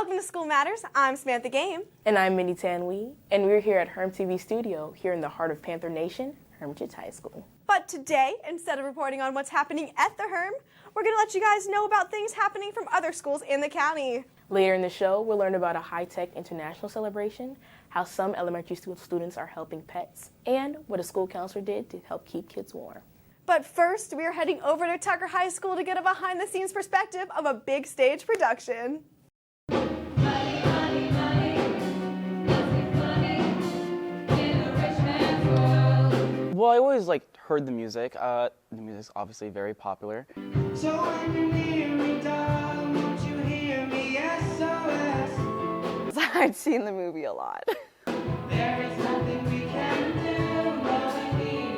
Welcome to School Matters. I'm Samantha Game. And I'm Minnie Tanwee, and we're here at Herm TV Studio, here in the heart of Panther Nation, Hermitage High School. But today, instead of reporting on what's happening at the Herm, we're going to let you guys know about things happening from other schools in the county. Later in the show, we'll learn about a high-tech international celebration, how some elementary school students are helping pets, and what a school counselor did to help keep kids warm. But first, we are heading over to Tucker High School to get a behind-the-scenes perspective of a big stage production. Well, I always heard the music. The music's obviously very popular. So when you hear me, darling, won't you hear me? SOS. I'd seen the movie a lot. There is nothing we can do,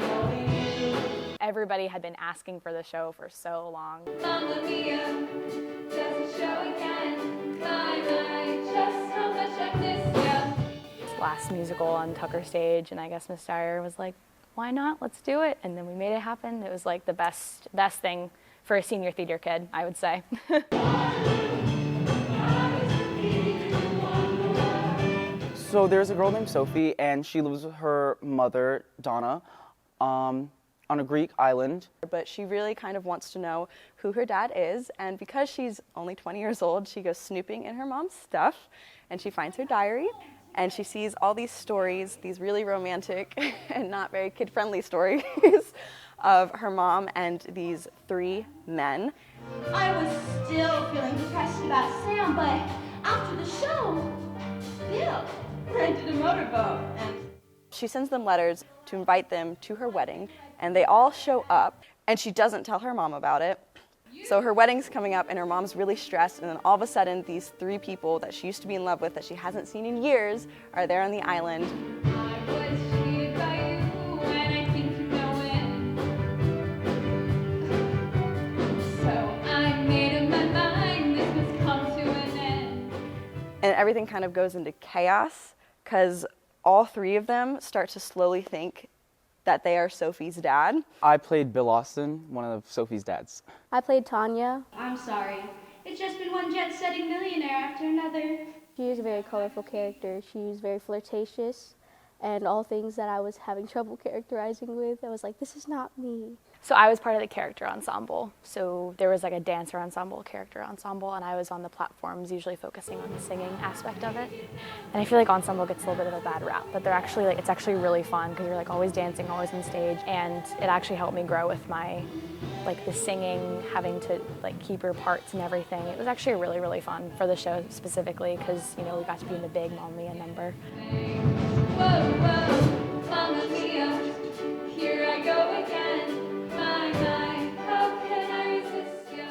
only you. Everybody had been asking for the show for so long. Momma Mia, does the show again. My, just how much I miss you. Last musical on Tucker stage, and I guess Miss Dyer was like, why not? Let's do it. And then we made it happen. It was like the best thing for a senior theater kid, I would say. So there's a girl named Sophie, and she lives with her mother, Donna, on a Greek island. But she really kind of wants to know who her dad is, and because she's only 20 years old, she goes snooping in her mom's stuff, and she finds her diary, and she sees all these stories, these really romantic and not very kid-friendly stories of her mom and these three men. I was still feeling depressed about Sam, but after the show, Bill rented a motorboat and She sends them letters to invite them to her wedding, and they all show up, and she doesn't tell her mom about it. So her wedding's coming up, and her mom's really stressed, and then all of a sudden, these three people that she used to be in love with that she hasn't seen in years are there on the island. I was cheated by you, and I think you know it. So I made up my mind, this must come to an end. And everything kind of goes into chaos, because all three of them start to slowly think that they are Sophie's dad. I played Bill Austin, one of Sophie's dads. I played Tanya. I'm sorry. It's just been one jet-setting millionaire after another. She is a very colorful character. She's very flirtatious, and all things that I was having trouble characterizing with, I was like, this is not me. So I was part of the character ensemble. So there was like a dancer ensemble, character ensemble, and I was on the platforms, usually focusing on the singing aspect of it. And I feel like ensemble gets a little bit of a bad rap, but they're actually it's actually really fun because you're always dancing, always on stage, and it actually helped me grow with my the singing, having to keep your parts and everything. It was actually really, really fun for the show specifically because we got to be in the big Momma Mia number. Whoa, whoa, Momma Mia, here I go again. My, how can I resist you?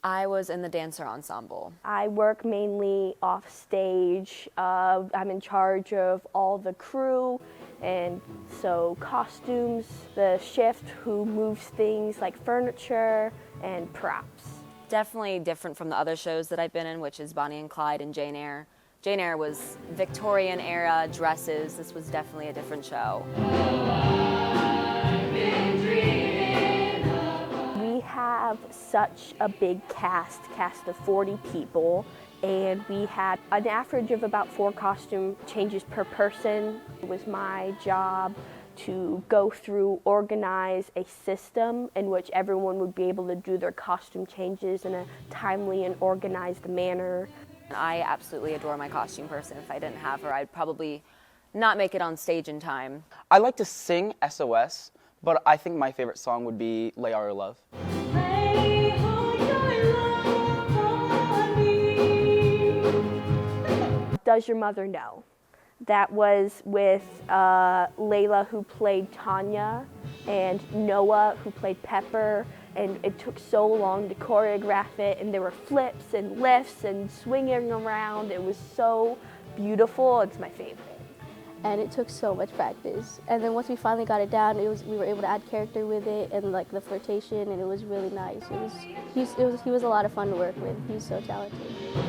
I was in the dancer ensemble. I work mainly off stage. I'm in charge of all the crew, and so costumes, the shift who moves things like furniture and props. Definitely different from the other shows that I've been in, which is Bonnie and Clyde and Jane Eyre. Jane Eyre was Victorian era dresses. This was definitely a different show. We have such a big cast of 40 people, and we had an average of about 4 costume changes per person. It was my job to go through, organize a system in which everyone would be able to do their costume changes in a timely and organized manner. I absolutely adore my costume person. If I didn't have her, I'd probably not make it on stage in time. I like to sing SOS, but I think my favorite song would be Lay All Your Love. Lay all your love on me. Does Your Mother Know? That was with Layla, who played Tanya, and Noah, who played Pepper, and it took so long to choreograph it, and there were flips and lifts and swinging around. It was so beautiful. It's my favorite. And it took so much practice. And then once we finally got it down, we were able to add character with it and the flirtation, and it was really nice. He was a lot of fun to work with. He was so talented.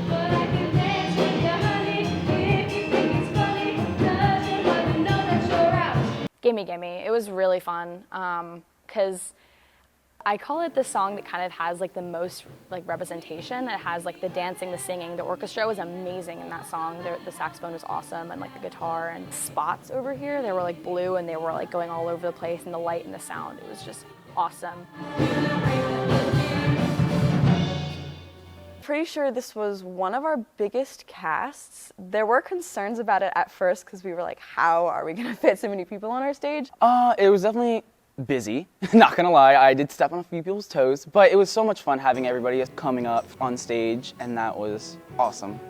But I can dance with you, honey, if you think it's funny. Does your mother know that you're out? Gimme Gimme. It was really fun because I call it the song that kind of has like the most like representation. It has like the dancing, the singing. The orchestra was amazing in that song. The saxophone was awesome, and like the guitar and spots over here, they were like blue and they were like going all over the place, and the light and the sound, it was just awesome. Pretty sure this was one of our biggest casts. There were concerns about it at first because we were like, how are we gonna fit so many people on our stage? It was definitely busy, not gonna lie. I did step on a few people's toes, but it was so much fun having everybody coming up on stage, and that was awesome.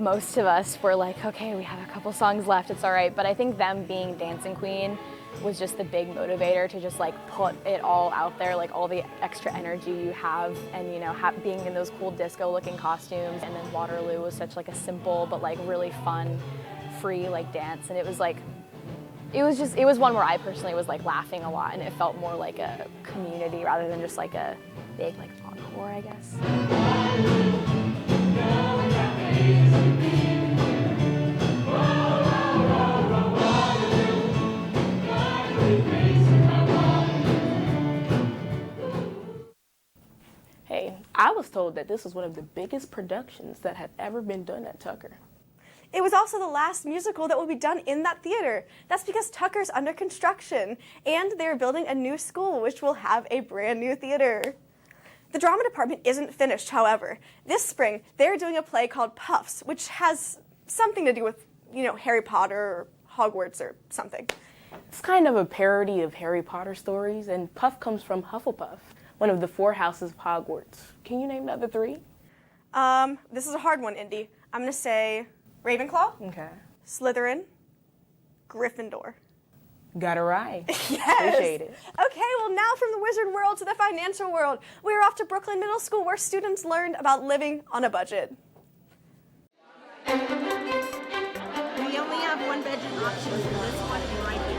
Most of us were like, okay, we have a couple songs left, it's all right. But I think them being Dancing Queen was just the big motivator to just like put it all out there, like all the extra energy you have, and you know, being in those cool disco looking costumes. And then Waterloo was such like a simple but like really fun, free like dance, and it was like, it was one where I personally was like laughing a lot, and it felt more like a community rather than just like a big like encore, I guess. Hey, I was told that this was one of the biggest productions that had ever been done at Tucker. It was also the last musical that will be done in that theater. That's because Tucker's under construction, and they're building a new school, which will have a brand new theater. The drama department isn't finished, however. This spring, they're doing a play called Puffs, which has something to do with, you know, Harry Potter or Hogwarts or something. It's kind of a parody of Harry Potter stories, and Puff comes from Hufflepuff, one of the 4 houses of Hogwarts. Can you name the other 3? This is a hard one, Indy. I'm gonna say Ravenclaw, Okay. Slytherin, Gryffindor. Got it right. Yes. Appreciate it. Okay, well now from the wizard world to the financial world, we're off to Brookland Middle School where students learned about living on a budget. We only have one bedroom option, this one right here.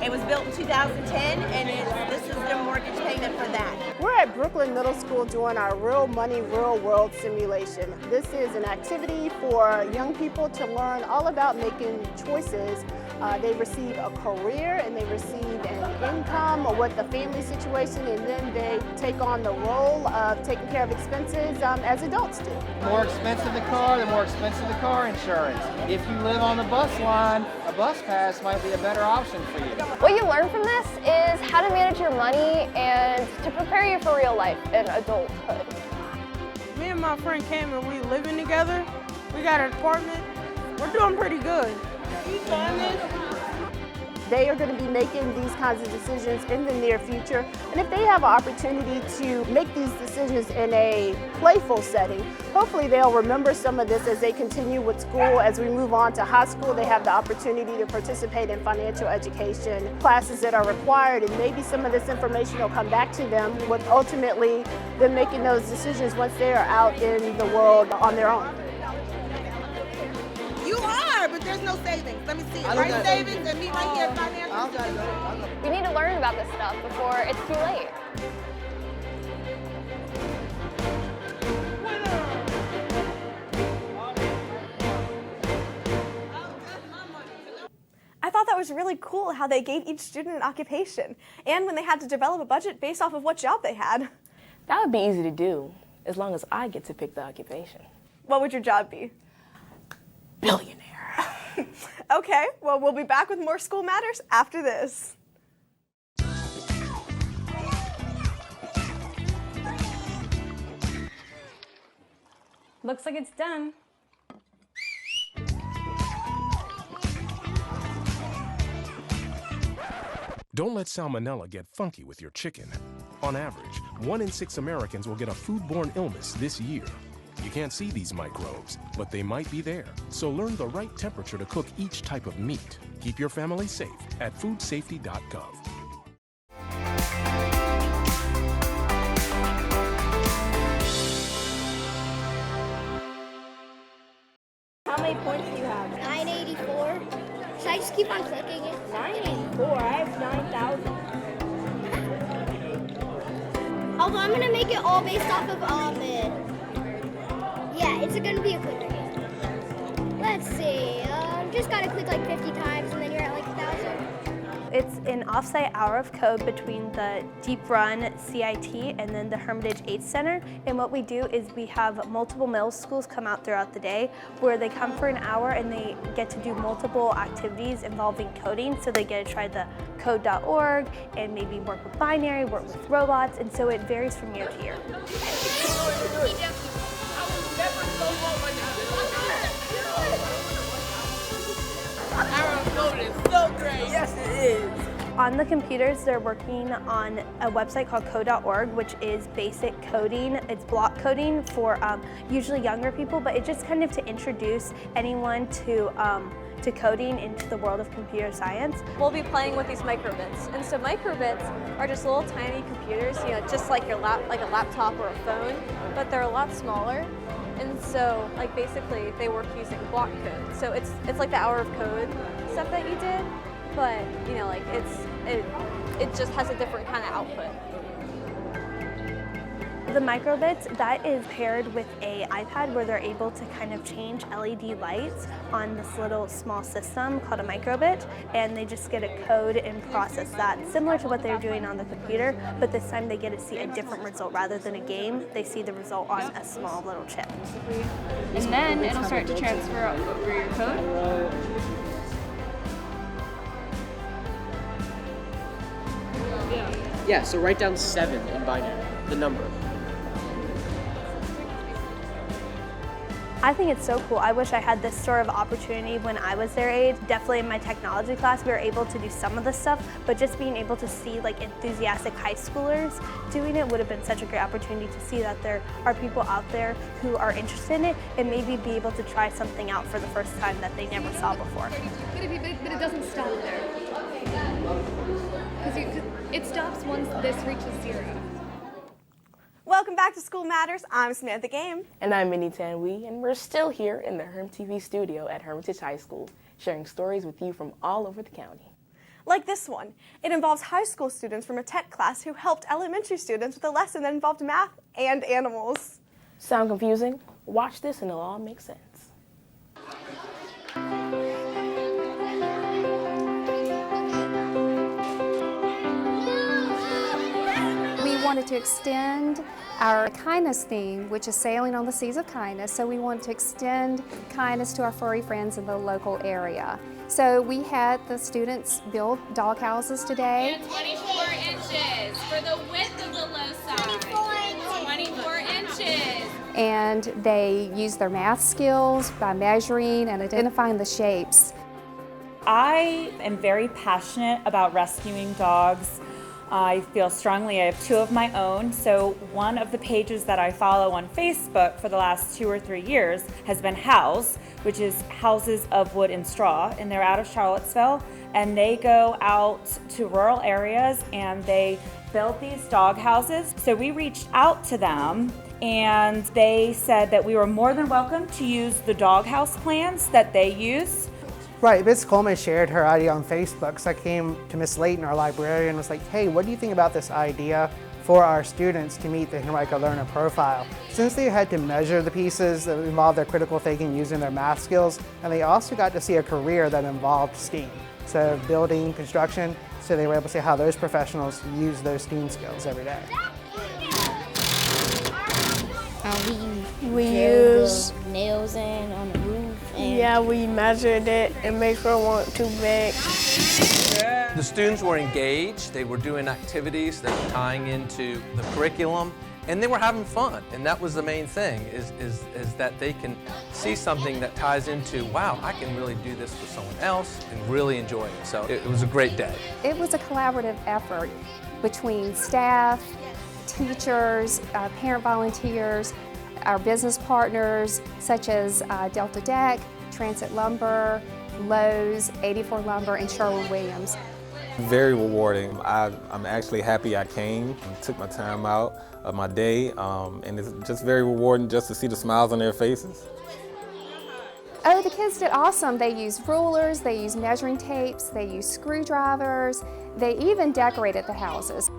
It was built in 2010, and this is the mortgage payment for that. We're at Brookland Middle School doing our Real Money, Real World simulation. This is an activity for young people to learn all about making choices. They receive a career and they receive an income or what the family situation, and then they take on the role of taking care of expenses as adults do. The more expensive the car, the more expensive the car insurance. If you live on the bus line, a bus pass might be a better option for you. What you learn from this is how to manage your money and to prepare you for real life and adulthood. Me and my friend came and we living together. We got an apartment. We're doing pretty good. You done this? They are going to be making these kinds of decisions in the near future. And if they have an opportunity to make these decisions in a playful setting, hopefully they'll remember some of this as they continue with school. As we move on to high school, they have the opportunity to participate in financial education classes that are required, and maybe some of this information will come back to them with ultimately them making those decisions once they are out in the world on their own. You are, but there's no savings. Let me see. Right savings and me right here financial. You need to learn about this stuff before it's too late. I thought that was really cool how they gave each student an occupation, and when they had to develop a budget based off of what job they had. That would be easy to do, as long as I get to pick the occupation. What would your job be? Billionaire. Okay, well, we'll be back with more School Matters after this. Looks like it's done. Don't let salmonella get funky with your chicken. On average, 1 in 6 Americans will get a foodborne illness this year. You can't see these microbes, but they might be there. So learn the right temperature to cook each type of meat. Keep your family safe at foodsafety.gov. How many points do you have? 984. Should I just keep on clicking it? 984. I have 9,000. Although I'm gonna make it all based off of yeah, it's gonna be a clicker game. Let's see. Just gotta click like 50 times and then you're at like 1,000. it's an offsite hour of code between the Deep Run CIT and then the Hermitage 8th Center. And what we do is we have multiple middle schools come out throughout the day where they come for an hour and they get to do multiple activities involving coding. So they get to try the code.org and maybe work with binary, work with robots, and so it varies from year to year. So great. Yes, it is. On the computers, they're working on a website called code.org, which is basic coding. It's block coding for usually younger people, but it's just kind of to introduce anyone to coding into the world of computer science. We'll be playing with these microbits, and so microbits are just little tiny computers, you know, just like your like a laptop or a phone, but they're a lot smaller. And so, like, basically, they work using block code. So it's like the hour of code stuff that you did, but you know, like it just has a different kind of output. The microbits, that is paired with a iPad where they're able to kind of change LED lights on this little small system called a microbit, and they just get a code and process that, similar to what they're doing on the computer, but this time they get to see a different result. Rather than a game, they see the result on a small little chip. And then it'll start to transfer over your code. Yeah, so write down 7 in binary, the number. I think it's so cool. I wish I had this sort of opportunity when I was their age. Definitely in my technology class, we were able to do some of the stuff, but just being able to see like enthusiastic high schoolers doing it would have been such a great opportunity to see that there are people out there who are interested in it and maybe be able to try something out for the first time that they never saw before. But it doesn't stop there. Because it stops once this reaches 0. Welcome back to School Matters. I'm Samantha Game. And I'm Minnie Tanwi, and we're still here in the Herm TV studio at Hermitage High School, sharing stories with you from all over the county. Like this one. It involves high school students from a tech class who helped elementary students with a lesson that involved math and animals. Sound confusing? Watch this and it'll all make sense. We wanted to extend our kindness theme, which is sailing on the seas of kindness. So we wanted to extend kindness to our furry friends in the local area. So we had the students build dog houses today. And 24 inches for the width of the low side. 24 inches. And they used their math skills by measuring and identifying the shapes. I am very passionate about rescuing dogs. I feel strongly. I have 2 of my own, so one of the pages that I follow on Facebook for the last 2 or 3 years has been House, which is Houses of Wood and Straw, and they're out of Charlottesville, and they go out to rural areas and they build these dog houses. So we reached out to them and they said that we were more than welcome to use the doghouse plans that they use. Right, Ms. Coleman shared her idea on Facebook, so I came to Ms. Layton, our librarian, and was like, hey, what do you think about this idea for our students to meet the Henrico Learner Profile? Since they had to measure the pieces that involved their critical thinking using their math skills, and they also got to see a career that involved STEAM, so building, construction, so they were able to see how those professionals use those STEAM skills every day. We use nails in on the roof. And we measured it and made sure it wasn't too big. The students were engaged. They were doing activities that were tying into the curriculum, and they were having fun. And that was the main thing, is that they can see something that ties into, wow, I can really do this for someone else and really enjoy it. So it was a great day. It was a collaborative effort between staff, teachers, parent volunteers, our business partners such as Delta Deck, Transit Lumber, Lowe's, 84 Lumber, and Sherwin-Williams. Very rewarding. I'm actually happy I came and took my time out of my day, and it's just very rewarding just to see the smiles on their faces. Oh, the kids did awesome. They used rulers, they used measuring tapes, they used screwdrivers, they even decorated the houses.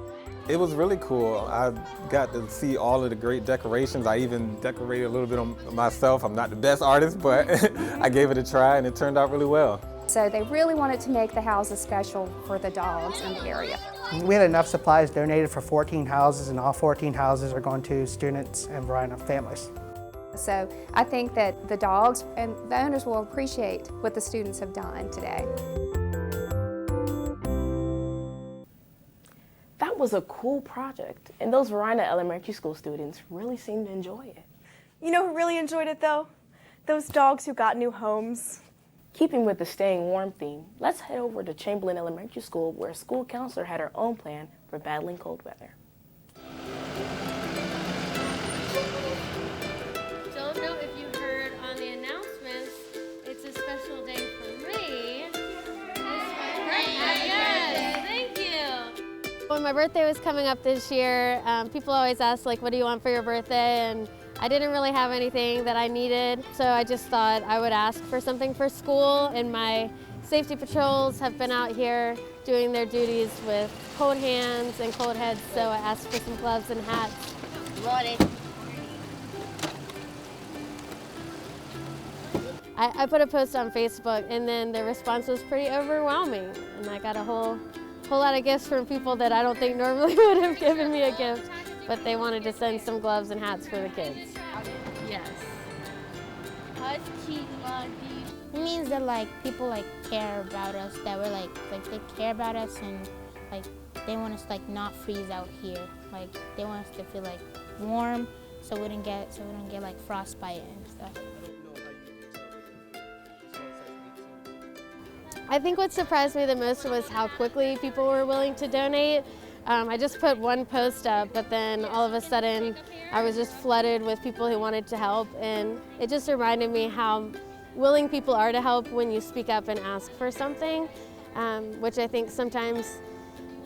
It was really cool. I got to see all of the great decorations. I even decorated a little bit on myself. I'm not the best artist, but I gave it a try and it turned out really well. So they really wanted to make the houses special for the dogs in the area. We had enough supplies donated for 14 houses, and all 14 houses are going to students and Varina families. So I think that the dogs and the owners will appreciate what the students have done today. That was a cool project, and those Varina Elementary School students really seemed to enjoy it. You know who really enjoyed it though? Those dogs who got new homes. Keeping with the staying warm theme, let's head over to Chamberlayne Elementary School where a school counselor had her own plan for battling cold weather. Don't know if you heard on the announcements, it's a special day for me. It's my birthday. Yes, thank you. When my birthday was coming up this year, people always ask, like, what do you want for your birthday? And I didn't really have anything that I needed, so I just thought I would ask for something for school, and my safety patrols have been out here doing their duties with cold hands and cold heads, so I asked for some gloves and hats. I put a post on Facebook, and then the response was pretty overwhelming, and I got a whole lot of gifts from people that I don't think normally would have given me a gift. But they wanted to send some gloves and hats for the kids. Yes. It means that like people like care about us, that we're like they care about us, and like they want us to like not freeze out here. Like they want us to feel like warm, so we don't get like frostbite and stuff. I think what surprised me the most was how quickly people were willing to donate. I just put one post up, but then all of a sudden I was just flooded with people who wanted to help, and it just reminded me how willing people are to help when you speak up and ask for something, which I think sometimes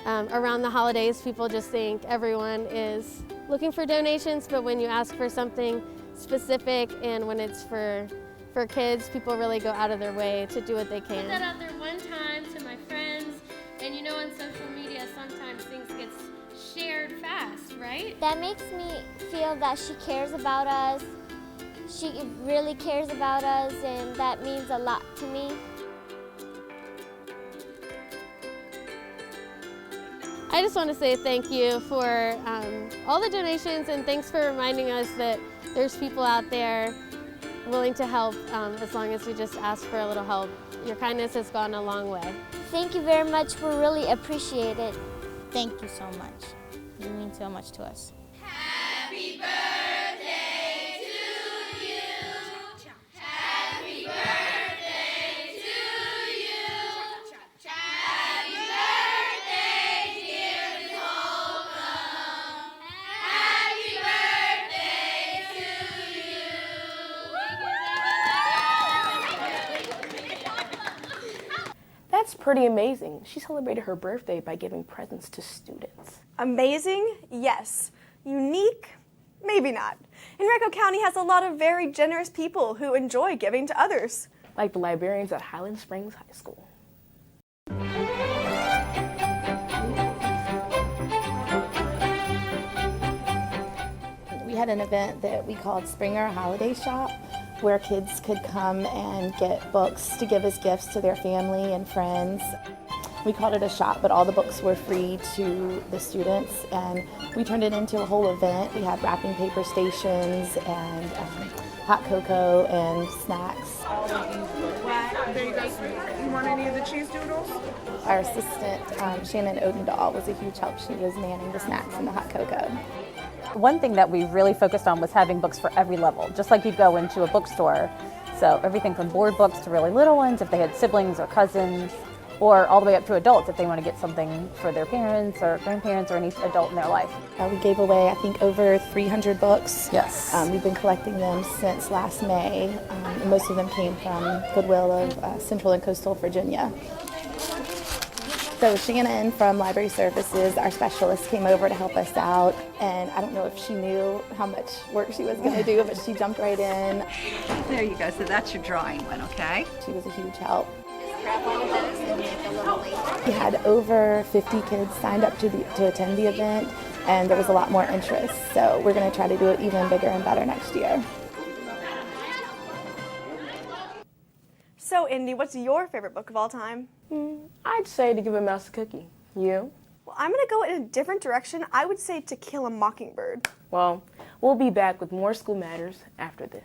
around the holidays people just think everyone is looking for donations, but when you ask for something specific and when it's for kids, people really go out of their way to do what they can. I put that out there one time to my friends, and you know on social media sometimes things get shared fast, right? That makes me feel that she cares about us. She really cares about us, and that means a lot to me. I just want to say thank you for all the donations, and thanks for reminding us that there's people out there willing to help as long as we just ask for a little help. Your kindness has gone a long way. Thank you very much. We really appreciate it. Thank you so much. You mean so much to us. Happy birthday to you. Happy birthday to you. Happy birthday, dear Miss Holcomb. Happy birthday to you. That's pretty amazing. She celebrated her birthday by giving presents to students. Amazing? Yes. Unique? Maybe not. Henrico County has a lot of very generous people who enjoy giving to others. Like the librarians at Highland Springs High School. We had an event that we called Springer Holiday Shop, where kids could come and get books to give as gifts to their family and friends. We called it a shop, but all the books were free to the students, and we turned it into a whole event. We had wrapping paper stations and hot cocoa and snacks. There you go. You want any of the cheese doodles? Our assistant, Shannon Odendahl, was a huge help. She was manning the snacks and the hot cocoa. One thing that we really focused on was having books for every level, just like you'd go into a bookstore. So everything from board books to really little ones, if they had siblings or cousins, or all the way up to adults if they want to get something for their parents or grandparents or any adult in their life. We gave away, I think, over 300 books. Yes. We've been collecting them since last May. And most of them came from Goodwill of Central and Coastal Virginia. So Shannon from Library Services, our specialist, came over to help us out, and I don't know if she knew how much work she was going to do, but she jumped right in. There you go, so that's your drawing one, okay? She was a huge help. We had over 50 kids signed up to attend the event, and there was a lot more interest, so we're going to try to do it even bigger and better next year. So, Indy, what's your favorite book of all time? I'd say To Give a Mouse a Cookie. You? Well, I'm going to go in a different direction. I would say To Kill a Mockingbird. Well, we'll be back with more School Matters after this.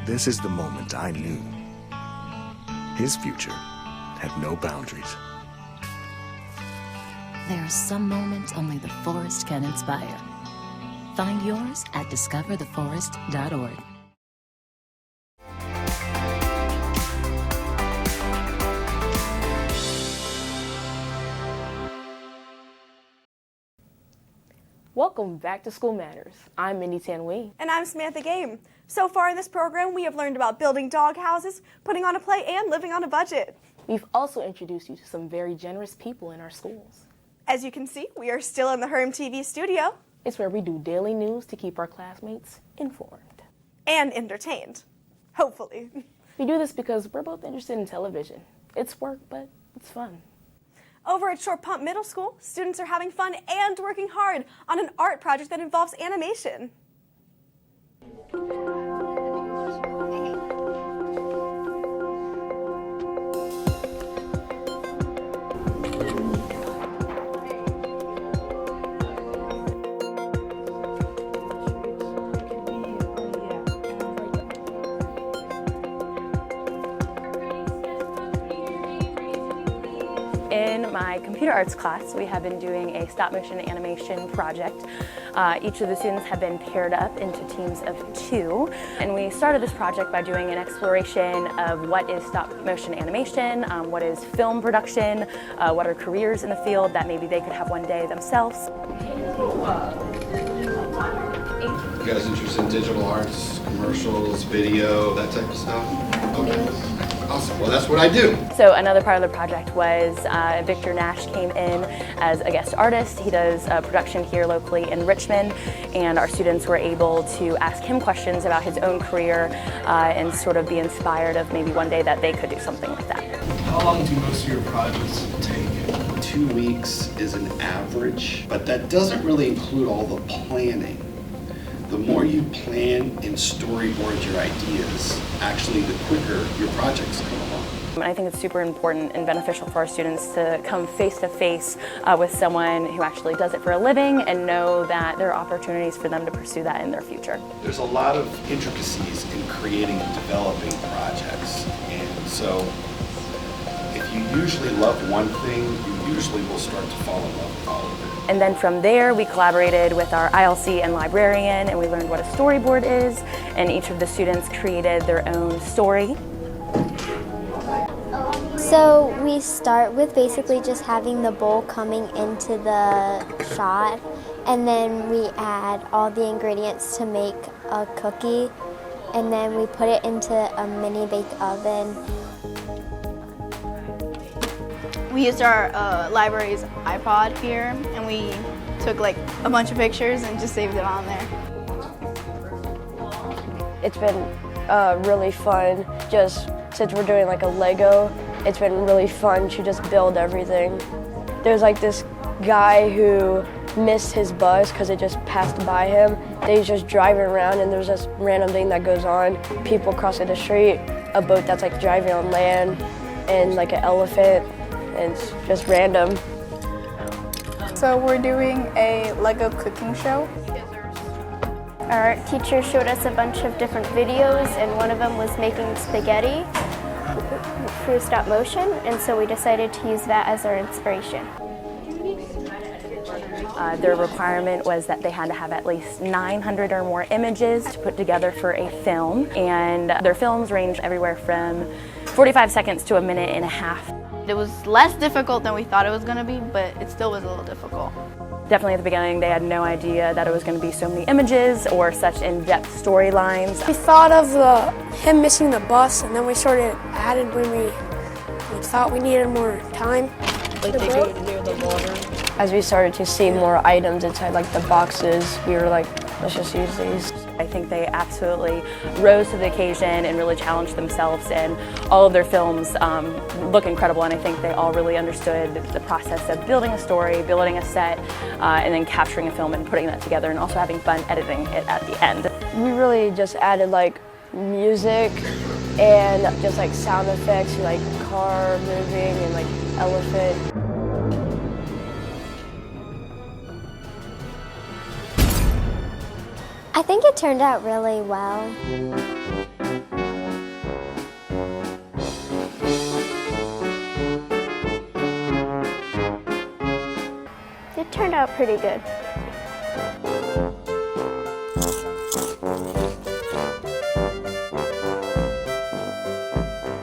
This is the moment I knew. His future had no boundaries. There are some moments only the forest can inspire. Find yours at discovertheforest.org. Welcome back to School Matters. I'm Mindy Tanwee. And I'm Samantha Game. So far in this program, we have learned about building dog houses, putting on a play, and living on a budget. We've also introduced you to some very generous people in our schools. As you can see, we are still in the Herm TV studio. It's where we do daily news to keep our classmates informed. And entertained. Hopefully. We do this because we're both interested in television. It's work, but it's fun. Over at Short Pump Middle School, students are having fun and working hard on an art project that involves animation. In my computer arts class, we have been doing a stop motion animation project. Each of the students have been paired up into teams of 2, and we started this project by doing an exploration of what is stop motion animation, what is film production, what are careers in the field that maybe they could have one day themselves. You guys interested in digital arts, commercials, video, that type of stuff? Okay. Awesome. Well, that's what I do. So another part of the project was Victor Nash came in as a guest artist. He does production here locally in Richmond, and our students were able to ask him questions about his own career and sort of be inspired of maybe one day that they could do something like that. How long do most of your projects take? 2 weeks is an average, but that doesn't really include all the planning. The more you plan and storyboard your ideas, actually the quicker your projects come along. I think it's super important and beneficial for our students to come face to face with someone who actually does it for a living and know that there are opportunities for them to pursue that in their future. There's a lot of intricacies in creating and developing projects, and so if you usually love one thing, you usually will start to fall in love with all of it. And then from there, we collaborated with our ILC and librarian, and we learned what a storyboard is, and each of the students created their own story. So we start with basically just having the bowl coming into the shot, and then we add all the ingredients to make a cookie, and then we put it into a mini bake oven. We used our library's iPod here, and we took like a bunch of pictures and just saved it on there. It's been really fun, just since we're doing like a Lego, it's been really fun to just build everything. There's like this guy who missed his bus because it just passed by him. He's just driving around and there's this random thing that goes on. People crossing the street, a boat that's like driving on land, and like an elephant. And it's just random. So we're doing a Lego cooking show. Our teacher showed us a bunch of different videos, and one of them was making spaghetti through stop motion, and so we decided to use that as our inspiration. Their requirement was that they had to have at least 900 or more images to put together for a film, and their films range everywhere from 45 seconds to a minute and a half. It was less difficult than we thought it was going to be, but it still was a little difficult. Definitely at the beginning, they had no idea that it was going to be so many images or such in-depth storylines. We thought of him missing the bus, and then we sort of added when we thought we needed more time. Like they go near the water. As we started to see more items inside like the boxes, we were like, let's just use these. I think they absolutely rose to the occasion and really challenged themselves, and all of their films look incredible, and I think they all really understood the process of building a story, building a set, and then capturing a film and putting that together, and also having fun editing it at the end. We really just added like music and just like sound effects, like car moving and like elephant. I think it turned out really well. It turned out pretty good.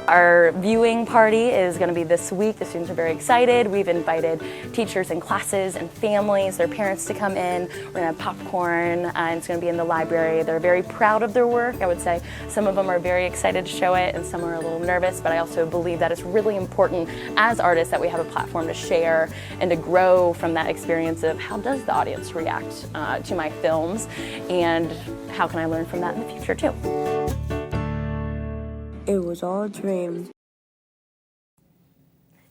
Our viewing party is going to be this week. The students are very excited. We've invited teachers and classes and families, their parents to come in. We're going to have popcorn, and it's going to be in the library. They're very proud of their work. I would say some of them are very excited to show it, and some are a little nervous, but I also believe that it's really important as artists that we have a platform to share and to grow from that experience of how does the audience react to my films, and how can I learn from that in the future too. It was all a dream.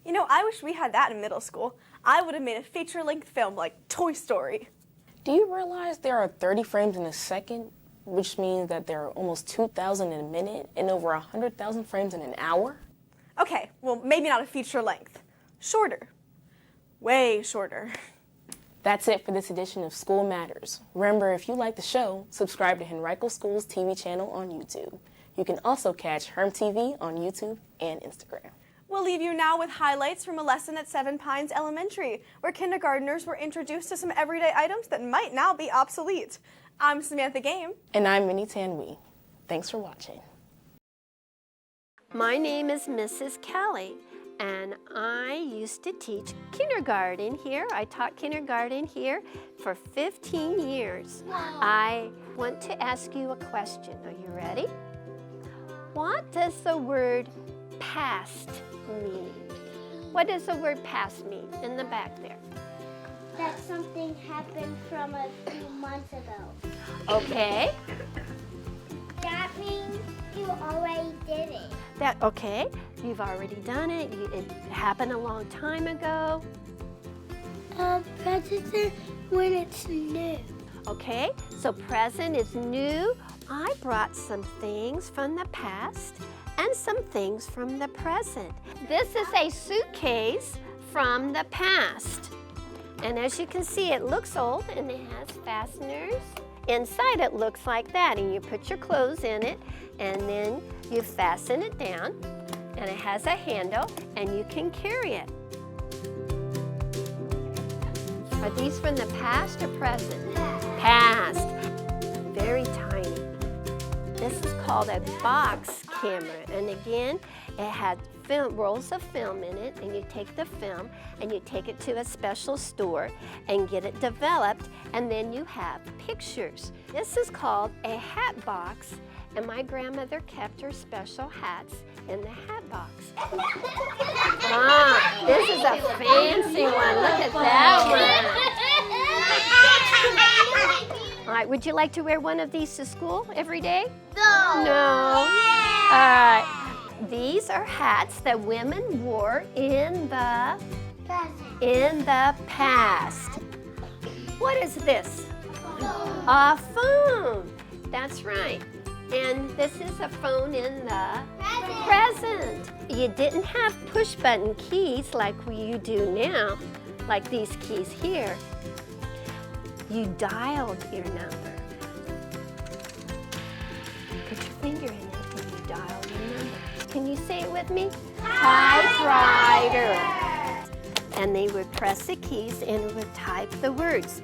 You know, I wish we had that in middle school. I would have made a feature-length film like Toy Story. Do you realize there are 30 frames in a second, which means that there are almost 2,000 in a minute and over 100,000 frames in an hour? Okay, well, maybe not a feature-length. Shorter. Way shorter. That's it for this edition of School Matters. Remember, if you like the show, subscribe to Henrico School's TV channel on YouTube. You can also catch Herm TV on YouTube and Instagram. We'll leave you now with highlights from a lesson at Seven Pines Elementary, where kindergartners were introduced to some everyday items that might now be obsolete. I'm Samantha Game. And I'm Minnie Tanwi. Thanks for watching. My name is Mrs. Kelly, and I used to teach kindergarten here. I taught kindergarten here for 15 years. Wow. I want to ask you a question. Are you ready? What does the word past mean? What does the word past mean in the back there? That something happened from a few months ago. Okay. That means you already did it. Okay, you've already done it. It happened a long time ago. Present when it's new. Okay, so present is new. I brought some things from the past and some things from the present. This is a suitcase from the past. And as you can see, it looks old and it has fasteners. Inside it looks like that, and you put your clothes in it, and then you fasten it down, and it has a handle, and you can carry it. Are these from the past or present? Past. Very tiny. This is called a box camera, and again, it had rolls of film in it, and you take the film and you take it to a special store and get it developed, and then you have pictures. This is called a hat box, and my grandmother kept her special hats in the hat box. Ah, this is a fancy one. Look at that one. All right, would you like to wear one of these to school every day? No. No. All right. These are hats that women wore in the past. What is this? A phone. That's right. And this is a phone in the present. You didn't have push button keys like you do now, like these keys here. You dialed your number. Put your finger in it and you dialed your number. Can you say it with me? Typewriter. And they would press the keys and it would type the words.